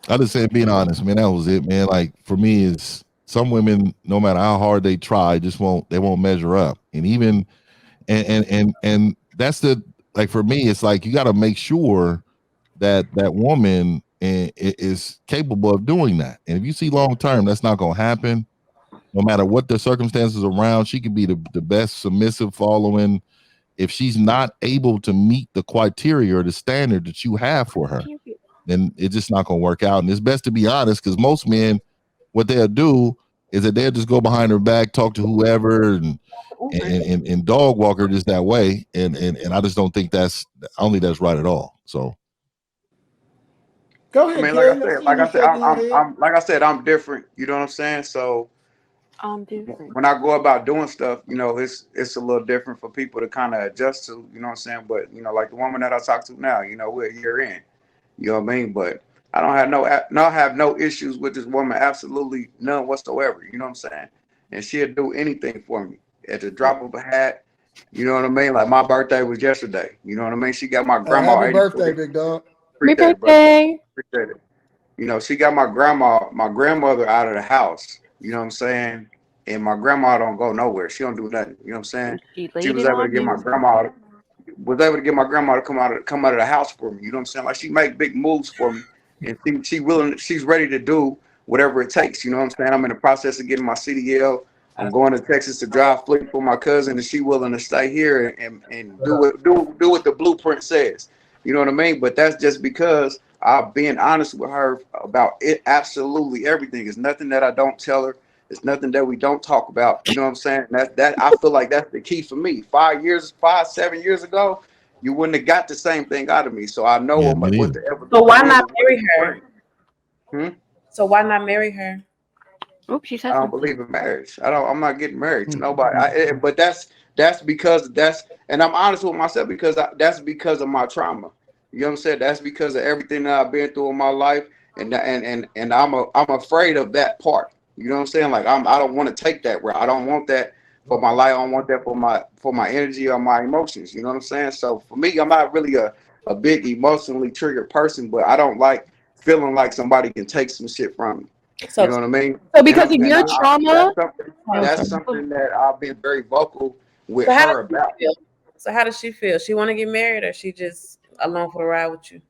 I just said being honest, man. That was it, man. Like for me, is some women, no matter how hard they try, just won't they won't measure up. And even and that's the like for me, it's like you got to make sure that that woman is capable of doing that. And if you see long term, that's not going to happen. No matter what the circumstances around, she could be the best submissive following. If she's not able to meet the criteria or the standard that you have for her, then it's just not going to work out. And it's best to be honest because most men, what they'll do is that they'll just go behind her back, talk to whoever, and dog walk her just that way. And I just don't think I don't think that's right at all. So Go I ahead, mean, like I King. I said, see you shaking your head. like I said, I'm different. You know what I'm saying? So I'm different. when I go about doing stuff, it's a little different for people to kind of adjust to. You know what I'm saying? But like the woman that I talk to now, we're a year in. You know what I mean? But I don't have no issues with this woman. Absolutely none whatsoever. You know what I'm saying? And she'll do anything for me at the drop of a hat. You know what I mean? Like my birthday was yesterday. You know what I mean? She got my grandma Happy 84. birthday, big dog. Happy Appreciate it, brother. birthday. Appreciate it. She got my grandmother out of the house. You know what I'm saying? And my grandma don't go nowhere. She don't do nothing. You know what I'm saying? She She laid was it able to on get my you. grandma to come out of the house for me. You know what I'm saying? Like she make big moves for me, and she's ready to do whatever it takes. You know what I'm saying? I'm in the process of getting my CDL. I'm going to Texas to drive fleet for my cousin, and she willing to stay here and do what the blueprint says. You know what I mean? But that's just because I've been honest with her about it. Absolutely everything. It's nothing that I don't tell her. It's nothing that we don't talk about. You know what I'm saying? That I feel like that's the key for me. 7 years ago, you wouldn't have got the same thing out of me. So I know yeah, me what neither. the So why evolution is not and what marry it her? brings. Hmm? So why not marry her? Oops, she I said don't something. believe in marriage. I'm not getting married to nobody. But that's because and I'm honest with myself because that's because of my trauma. You know what I'm saying? That's because of everything that I've been through in my life, and I'm afraid of that part. You know what I'm saying? Like I don't want to take that route. I don't want that for my life. I don't want that for my energy or my emotions. You know what I'm saying? So for me, I'm not really a big emotionally triggered person, but I don't like feeling like somebody can take some shit from me. You So, know what I mean? So And because of your trauma, oh, that's sorry. something that I've been very vocal with so how does her she about. feel? So how does she feel? She want to get married, or she just along for the ride with you?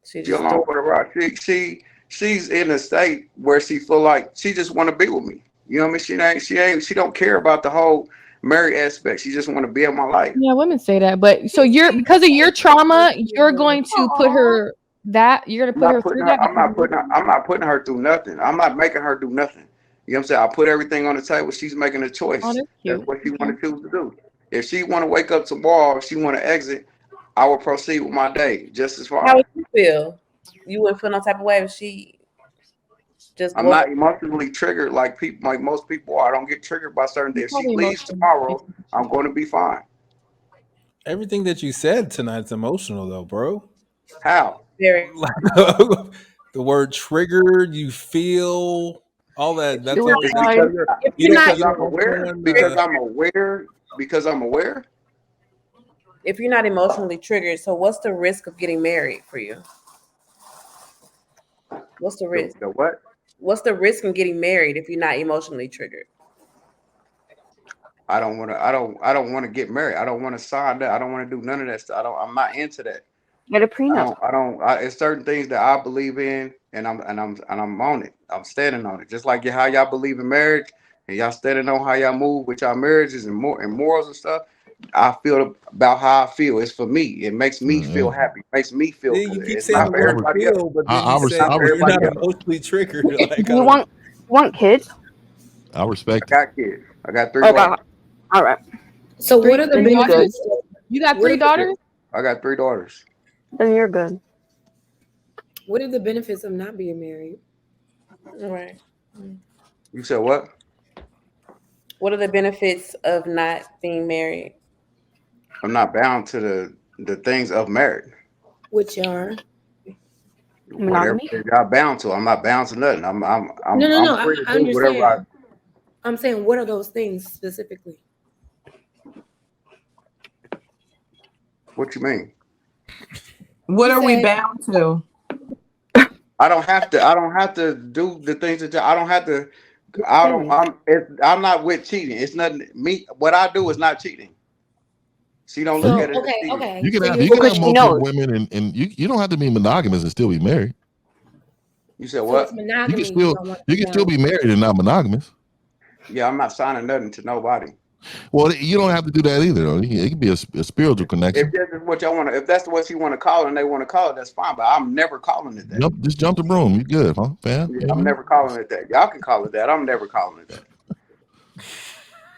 She She just do along for the ride. She's in a state where she feel like she just want to be with me. You know what I mean? She don't care about the whole married aspect. She just want to be in my life. Yeah, women say that, but so you're because of your trauma, you're going to put her you're going to put her through that because of your trauma? I'm not putting her through nothing. I'm not making her do nothing. You know what I'm saying? I put everything on the table. She's making a Oh, choice. that's That's cute. what she Okay. want to choose to do. If she want to wake up tomorrow, if she want to exit, I will proceed with my day just as How fine. would you feel? You wouldn't feel no type of way if she just I'm woke not up. emotionally triggered like most people are. I don't get triggered by certain You're things. If she probably leaves emotional. tomorrow, I'm going to be fine. Everything that you said tonight's emotional, though, bro. How? Very. Like, the word triggered, you feel all that. If you're That's Dude, all. It's not, That's, because guys, if you you're don't. not, because You I'm don't aware. understand. Because I'm aware. if you're not emotionally triggered, so what's the risk of getting married for you? What's the risk? The what? What's the risk in getting married if you're not emotionally triggered? I don't want to get married. I don't want to sign that. I don't want to do none of that stuff. I'm not into that. get a prenup. It's certain things that I believe in, and I'm on it. I'm standing on it. Just like how y'all believe in marriage, and y'all standing on how y'all move with y'all marriages and morals and stuff. I feel about how I feel. It's for me. It makes me feel Yeah. happy. It makes me feel Yeah, good. you keep It's saying not the for I, word re- everybody else. feel, but then I, you It's say not I for you're respect not everybody that. else. emotionally triggered. Like, Do I you don't. want kids? I I respect it. got kids. I got three Okay, daughters. all right. So what are the Then you're good. benefits? You got What three are the Yeah, daughters? I got three daughters. Then you're good. What are the benefits of not being married? right? You said what? What are the benefits of not being married? I'm not bound to the things of marriage. Which are Whatever Monogamy? y'all bound to, I'm not bound to nothing. I'm no. free to I do whatever I. understand. I'm saying, what are those things specifically? What you mean? What You are we said bound to? I don't have to. I don't have to do the things that I don't have to. I don't. I'm not with cheating. It's nothing. Me. What I do is not cheating. She don't look So at it as okay, cheating. okay. You can So have you're you can have saying- multiple women, and you don't have to be monogamous and still be married. You said so what? it's monogamy. You can still be married and not monogamous. Yeah, I'm not signing nothing to nobody. Well, you don't have to do that either, though. It can be a spiritual connection. If that's what y'all want to, if that's what you want to call it and they want to call it, that's fine. But I'm never calling it that. Just jump the broom. You good, huh, fam? Yeah, I'm never calling it that. Y'all can call it that. I'm never calling it that.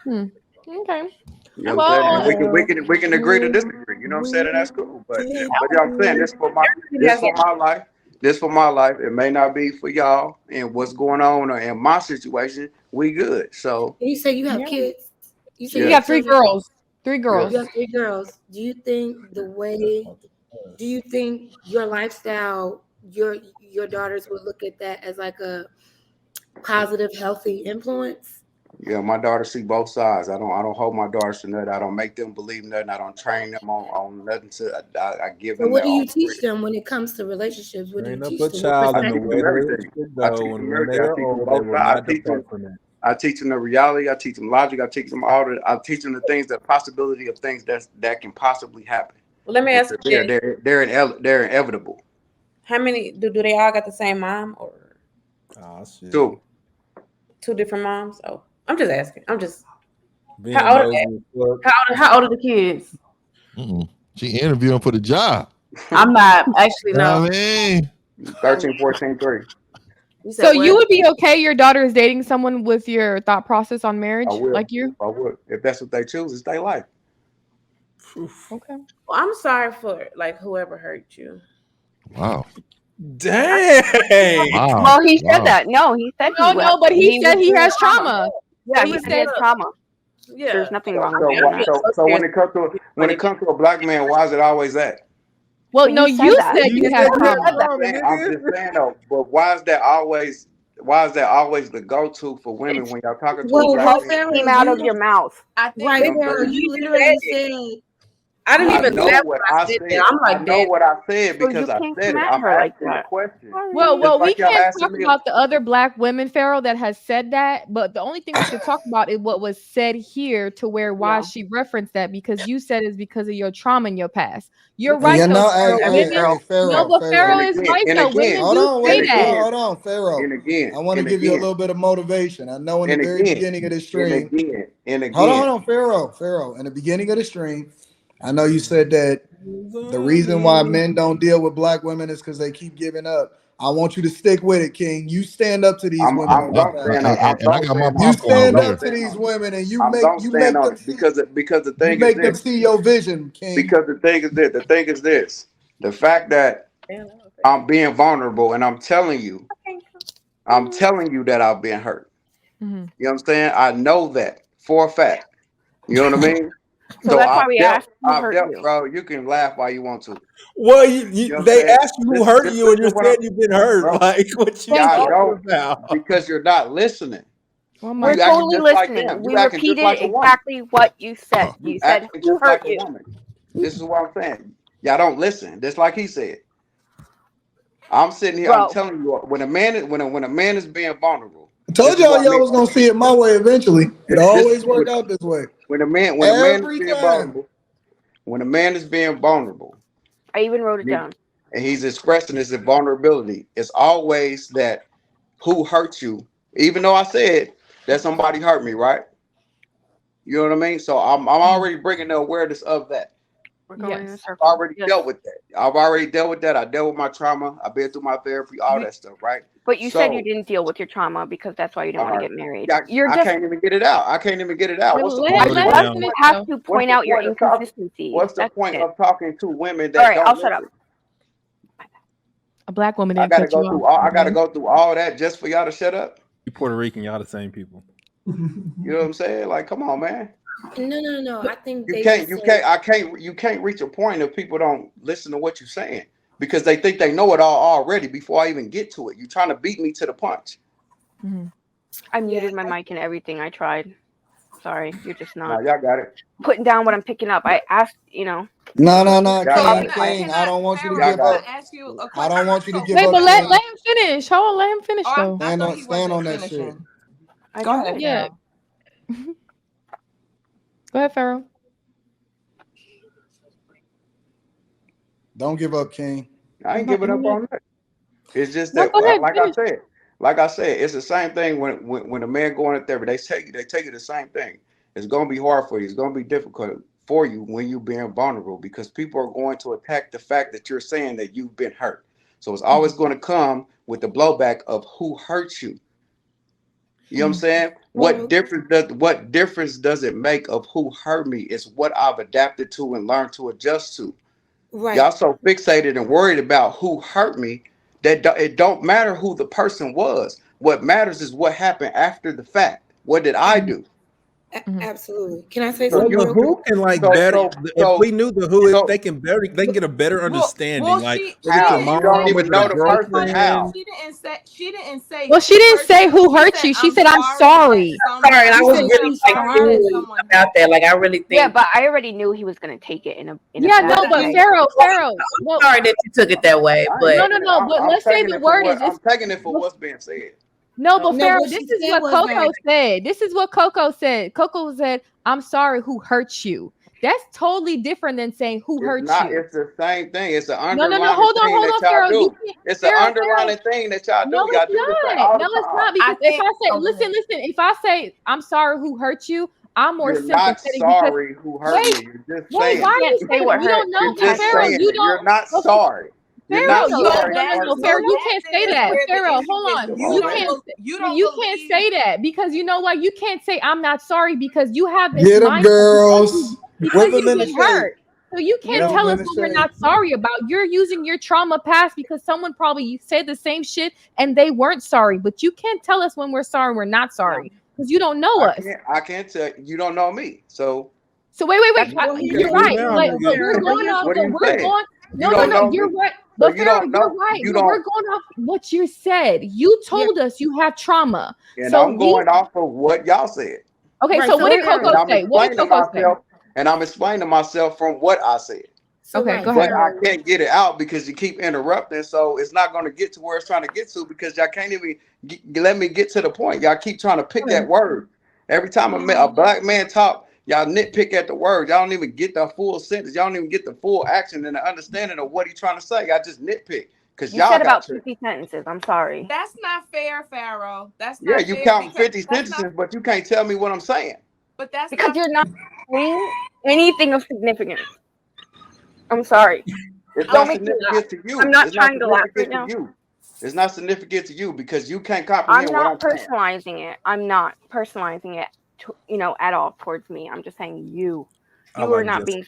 Okay. You know what I'm saying? We can agree to disagree. You know what I'm saying? And that's cool. But yeah, I'm saying this for my life. This for my life. It may not be for y'all and what's going on or in my situation. We good. So you say you have kids. You say you have 3 girls. 3 girls. You have 3 girls. Do you think your lifestyle, your daughters would look at that as like a positive, healthy influence? yeah, my daughters see both sides. I don't hold my daughters to nothing. I don't make them believe nothing. I don't train them on nothing. I give them. So what do you teach them when it comes to relationships? What do you teach them? Child in the them way everything. they should go, and when they are old, they will not depart from it. I teach them the reality. I teach them logic. I teach them I teach them the things, the possibility of things that can possibly happen. Well, let me ask you. They're inevitable. How many do they all got the same mom or? Oh shit. 2 different moms? Oh, I'm just asking. I'm just. Being How old are the kids? She interviewing for the job. I'm not actually no. I mean, 13, 14, 3. So you would be okay your daughter is dating someone with your thought process on marriage, like you? I would. If that's what they choose, it's their life. Okay. Well, I'm sorry for like whoever hurt you. Wow. Dang. Wow. Well, he said that. No, he said but he said he has trauma. Yeah, he said he has trauma. Yeah. There's nothing wrong with that. So when it comes to a black man, why is it always that? Well, But no, you that. said you had trauma. I'm just saying though, but why is that always the go-to for women when y'all talking to a black man? Came out of your mouth. Right, Farrah, you literally said. I didn't even know what I said. I'm like, I know what I said So because you I can't said it. come at I'm her like asking a that. question. Well, we like y'all can't asking talk me- about the other black women, Farrell, that has said that. But the only thing we could talk about is what was said here, to where why she referenced that, because you said it's because of your trauma in your past. You're right. Though, Farrell is right. Though women Hold do say that. Hold on, Pharaoh. And again, I want to give you a little bit of motivation. I know in the very beginning of the stream. Hold on, Pharaoh. In the beginning of the stream, I know you said that the reason why men don't deal with black women is because they keep giving up. I want you to stick with it, King. You stand up to these women. You stand up to these women, and you make them because the thing you make them see your vision, King. Because the thing is this: the fact that I'm being vulnerable, and I'm telling you that I've been hurt. Mm-hmm. You know what I'm saying? I know that for a fact. You know what I mean? So that's why we asked who hurt you. Bro, you can laugh while you want to. Well, they asked you who hurt you, and you said you've been hurt. Bro, like what you talking about? Because you're not listening. We're totally listening. We repeated exactly what you said. You said who hurt you. This is what I'm saying. Y'all don't listen. Just like he said. I'm sitting here. Bro. I'm telling you, when a man is being vulnerable. I told y'all was gonna see it my way eventually. It always worked out this way. When a man is being vulnerable, I even wrote it down. And he's expressing his vulnerability. It's always that who hurt you, even though I said that somebody hurt me, right? You know what I mean? So I'm already bringing the awareness of that. Yes. I've already dealt with that. I dealt with my trauma. I've been through my therapy, all that stuff, right? But you said you didn't deal with your trauma because that's why you don't want to get married. I can't even get it out. What's the point? You have to point out your inconsistencies. What's the point of talking to women that all right, don't I'll shut up. A black woman. I gotta go through all that just for y'all to shut up. You Puerto Rican, y'all the same people. You know what I'm saying? Like, come on, man. No. I think you can't reach a point if people don't listen to what you're saying because they think they know it all already before I even get to it. You're trying to beat me to the punch. I muted my mic and everything. I tried. Sorry, you're just No, not y'all got it. putting down what I'm picking up. I asked, No, King, I don't want you to give up. I don't want you to give up. Wait, but let him finish. Hold on, let him finish though. Stand on that shit. Go ahead. Yeah. Go ahead, Pharaoh. Don't give up, King. I ain't giving up on that. It's just No, that, go ahead, like I said, it's the same thing when a man going to therapy. They take it the same thing. It's gonna be hard for you. It's gonna be difficult for you when you're being vulnerable because people are going to attack the fact that you're saying that you've been hurt. So it's always going to come with the blowback of who hurt you. You know what I'm saying? What difference does it make of who hurt me? It's what I've adapted to and learned to adjust to. Right. Y'all so fixated and worried about who hurt me that it don't matter who the person was. What matters is what happened after the fact. What did I do? Absolutely. Can I say something? The who can better. If we knew the who, they can get a better understanding. Well, like how? You don't even know the person. How? She didn't say. Well, she didn't say who hurt you. She said, "I'm sorry." Sorry, and I was really thinking about that. Like I really think. Yeah, but I already knew he was gonna take it in a. But Pharaoh. Well, sorry that you took it that way, but no. But let's say the word is. I'm taking it for what's being said. No, but Pharaoh, this is what Coco said. This is what Coco said. Coco said, "I'm sorry, who hurt you." That's totally different than saying who hurt you. It's the same thing. It's the underlying hold on, Pharaoh. Do. It's the underlying thing that y'all do. No, it's not. Because if I say, listen, if I say, "I'm sorry, who hurt you," I'm more sympathetic. You're not sorry who hurt you. You're just saying. Why you say what hurt? You don't know, Pharaoh. You're not sorry. Pharaoh, Pharaoh, you can't say that. Pharaoh, hold on. You can't say that because you know what? You can't say I'm not sorry because you have this Get them, girls. Because you've been hurt. So you can't tell us what we're not sorry about. You're using your trauma past because someone probably said the same shit and they weren't sorry. But you can't tell us when we're sorry and we're not sorry because you don't know us. I can't tell you. Don't know me. So wait. You're right. Like we're going off. No, you're right. But Pharaoh, you're right. We're going off what you said. You told us you have trauma. And so I'm going off of what y'all said. Okay, so what did Coco say? What did Coco say? And I'm explaining myself from what I said. Okay, go ahead. But I can't get it out because you keep interrupting. So it's not going to get to where it's trying to get to because y'all can't even let me get to the point. Y'all keep trying to pick that word. Every time a black man talk, y'all nitpick at the word. Y'all don't even get the full sentence. Y'all don't even get the full action and the understanding of what he's trying to say. Y'all just nitpick. Because y'all said about 50 sentences. I'm sorry. That's not fair, Pharaoh. That's not you count 50 sentences, but you can't tell me what I'm saying. But that's because you're not saying anything of significance. I'm sorry. It's not significant to you. I'm not trying to laugh right now. It's not significant to you because you can't comprehend what I'm saying. I'm not personalizing it. At all towards me. I'm just saying you are not being.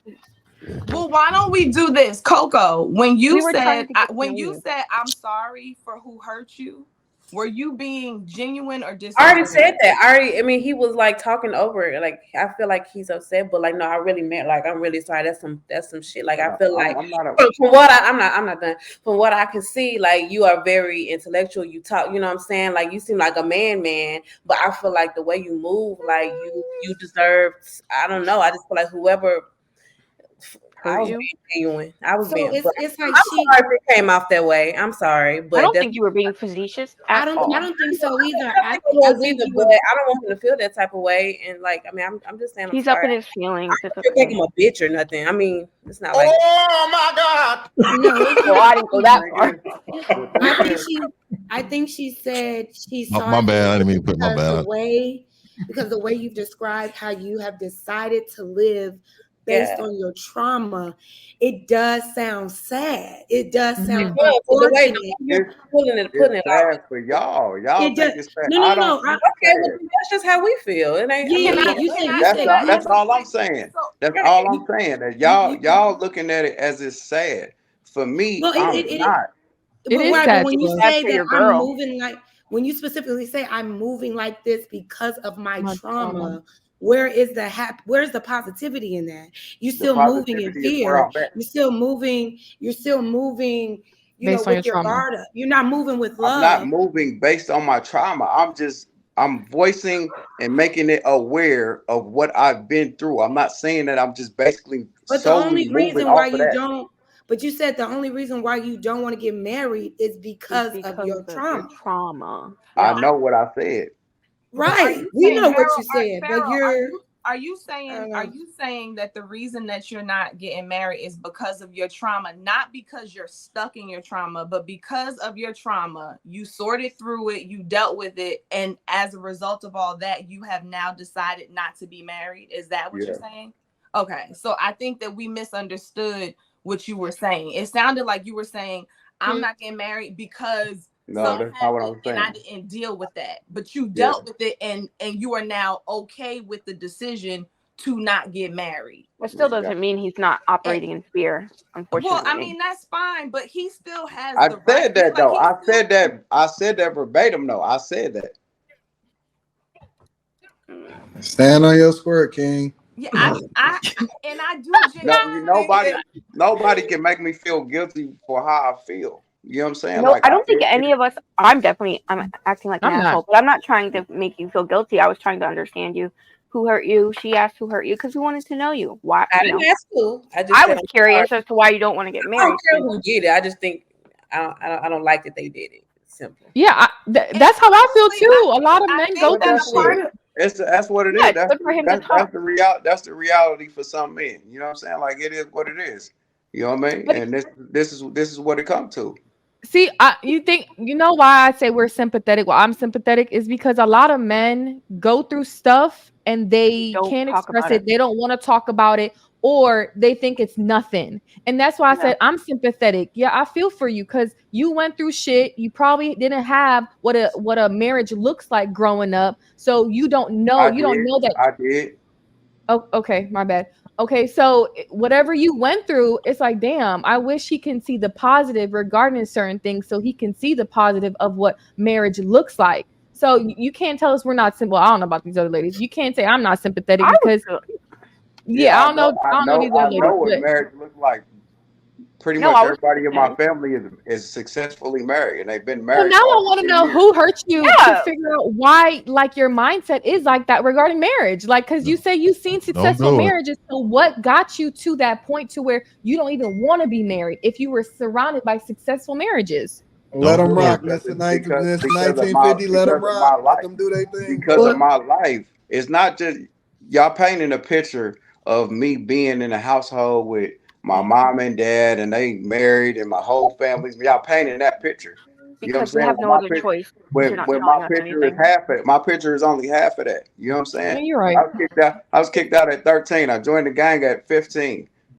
Well, why don't we do this, Coco? When you said I'm sorry for who hurt you, were you being genuine or disrespectful? I already said that. I mean, he was like talking over it. Like I feel like he's upset, but like no, I really meant like I'm really sorry. That's some shit. Like I feel like I'm not done. From what I can see, like you are very intellectual. You talk, you know what I'm saying? Like you seem like a man, but I feel like the way you move, like you deserve. I don't know. I just feel like whoever. I was being genuine. It's like I'm sorry if it came off that way. I'm sorry, but I don't think you were being facetious. I don't think so either. I don't want him to feel that type of way. And like, I mean, I'm just saying he's up in his feelings. I don't think him a bitch or nothing. I mean, it's not like oh my God. No, I didn't go that far. I think she said she's sorry. My bad. I didn't mean to put my bad. Because the way you've described how you have decided to live based on your trauma, it does sound sad. It does sound unfortunate. You're putting it out for y'all. Y'all think it's sad. No. Okay, well, that's just how we feel. It ain't. That's all I'm saying. That's all I'm saying. That y'all looking at it as it's sad. For me, I'm not. It is sad. When you say that I'm moving like, when you specifically say I'm moving like this because of my trauma. Where is where's the positivity in that? You're still moving in fear. You're still moving, with your guard up. You're not moving with love. I'm not moving based on my trauma. I'm voicing and making it aware of what I've been through. I'm not saying that I'm just basically. But the only reason why you don't. But you said the only reason why you don't want to get married is because of your trauma. I know what I said. Right. We know what you said, but Are you saying that the reason that you're not getting married is because of your trauma, not because you're stuck in your trauma, but because of your trauma, you sorted through it, you dealt with it, and as a result of all that, you have now decided not to be married? Is that what you're saying? Okay, so I think that we misunderstood what you were saying. It sounded like you were saying, I'm not getting married because no, that's not what I was saying. And I didn't deal with that, but you dealt with it, and you are now okay with the decision to not get married. It still doesn't mean he's not operating in fear, unfortunately. Well, I mean, that's fine, but he still has I the said right. that though. I said that verbatim though. I said that. Stand on your square, King. Yeah, I do. Nobody can make me feel guilty for how I feel. You know what I'm saying? No, I don't think any of us. I'm acting like an asshole, but I'm not trying to make you feel guilty. I was trying to understand you. Who hurt you? She asked who hurt you because we wanted to know you. Why? I didn't ask who. I was curious as to why you don't want to get married. I don't care who did it. I just think I don't like that they did it. Simple. Yeah, that's how I feel too. A lot of men go through shit. That's what it is. That's the reality for some men. You know what I'm saying? Like it is what it is. You know what I mean? But and this is what it comes to. See, you know why I say we're sympathetic? Well, I'm sympathetic is because a lot of men go through stuff and they can't express it. They don't want to talk about it, or they think it's nothing. And that's why I said I'm sympathetic. Yeah, I feel for you because you went through shit. You probably didn't have what a marriage looks like growing up. So you don't know. Don't know that. I did. Oh, okay, my bad. Okay, so whatever you went through, it's like, damn, I wish he can see the positive regarding certain things so he can see the positive of what marriage looks like. So you can't tell us we're not simple. I don't know about these other ladies. You can't say I'm not sympathetic because I don't know these other ladies. I know what marriage looks like. Pretty much everybody in my family is successfully married and they've been married. So now I want to know who hurt you to figure out why, like, your mindset is like that regarding marriage. Like, because you say you've seen successful marriages. So what got you to that point to where you don't even want to be be if you were surrounded by successful marriages? Let them rock. That's 1950. Let them rock. Let them do their thing. Because of my life. It's not just y'all painting a picture of me being in a household with my mom and dad, and they married, and my whole family's. Y'all painting that picture. Because we have no other choice. When my picture is half of it, my picture is only half of that. You know what I'm saying? Yeah, you're right. I was kicked out at 13. I joined the gang at 15.